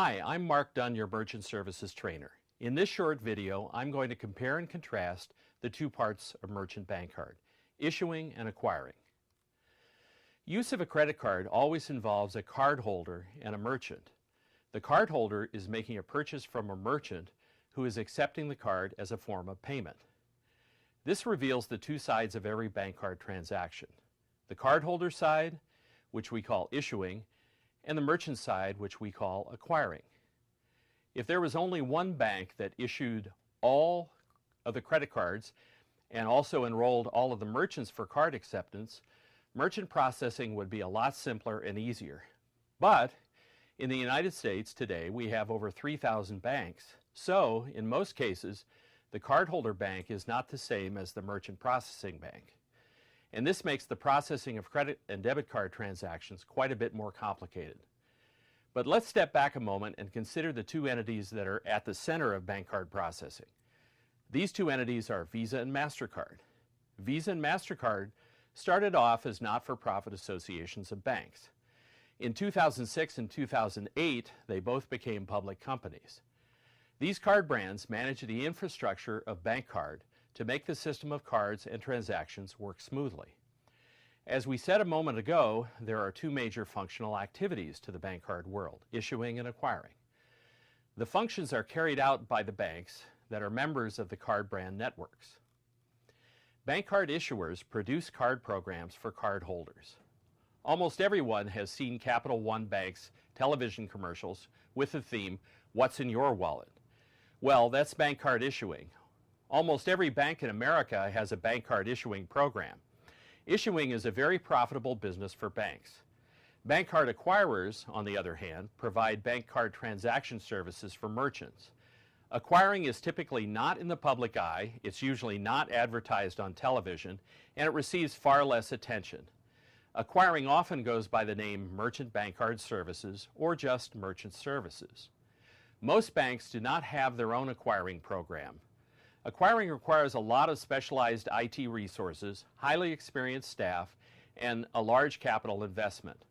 Hi, I'm Mark Dunn, your Merchant Services Trainer. In this short video, I'm going to compare and contrast the two parts of merchant bank card, issuing and acquiring. Use of a credit card always involves a cardholder and a merchant. The cardholder is making a purchase from a merchant who is accepting the card as a form of payment. This reveals the two sides of every bank card transaction. The cardholder side, which we call issuing, and the merchant side, which we call acquiring. If there was only one bank that issued all of the credit cards and also enrolled all of the merchants for card acceptance, merchant processing would be a lot simpler and easier. But in the United States today, we have over 3,000 banks. So, in most cases, the cardholder bank is not the same as the merchant processing bank. And this makes the processing of credit and debit card transactions quite a bit more complicated. But let's step back a moment and consider the two entities that are at the center of bank card processing. These two entities are Visa and MasterCard. Visa and MasterCard started off as not-for-profit associations of banks. In 2006 and 2008, they both became public companies. These card brands manage the infrastructure of bank card to make the system of cards and transactions work smoothly. As we said a moment ago, there are two major functional activities to the bank card world, issuing and acquiring. The functions are carried out by the banks that are members of the card brand networks. Bank card issuers produce card programs for card holders. Almost everyone has seen Capital One Bank's television commercials with the theme, "What's in your wallet?" Well, that's bank card issuing. Almost every bank in America has a bank card issuing program. Issuing is a very profitable business for banks. Bank card acquirers, on the other hand, provide bank card transaction services for merchants. Acquiring is typically not in the public eye, it's usually not advertised on television, and it receives far less attention. Acquiring often goes by the name Merchant Bank Card Services or just Merchant Services. Most banks do not have their own acquiring program. Acquiring requires a lot of specialized IT resources, highly experienced staff, and a large capital investment.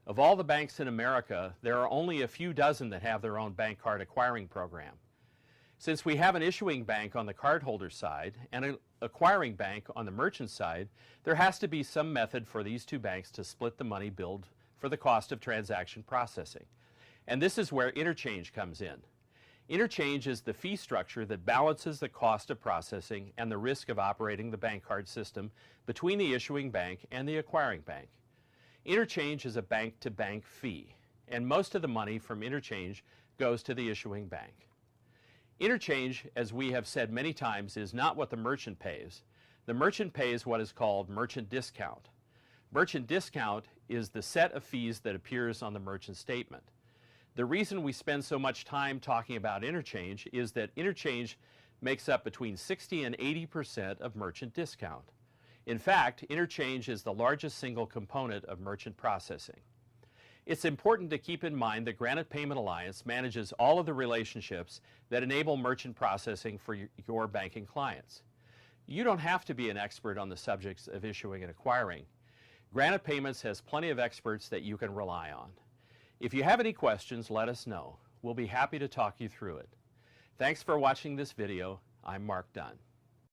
Of all the banks in America, there are only a few dozen that have their own bank card acquiring program. Since we have an issuing bank on the cardholder side and an acquiring bank on the merchant side, there has to be some method for these two banks to split the money billed for the cost of transaction processing. And this is where interchange comes in. Interchange is the fee structure that balances the cost of processing and the risk of operating the bank card system between the issuing bank and the acquiring bank. Interchange is a bank-to-bank fee, and most of the money from interchange goes to the issuing bank. Interchange, as we have said many times, is not what the merchant pays. The merchant pays what is called merchant discount. Merchant discount is the set of fees that appears on the merchant statement. The reason we spend so much time talking about interchange is that interchange makes up between 60 and 80% of merchant discount. In fact, interchange is the largest single component of merchant processing. It's important to keep in mind that Granite Payment Alliance manages all of the relationships that enable merchant processing for your banking clients. You don't have to be an expert on the subjects of issuing and acquiring. Granite Payments has plenty of experts that you can rely on. If you have any questions, let us know. We'll be happy to talk you through it. Thanks for watching this video. I'm Mark Dunn.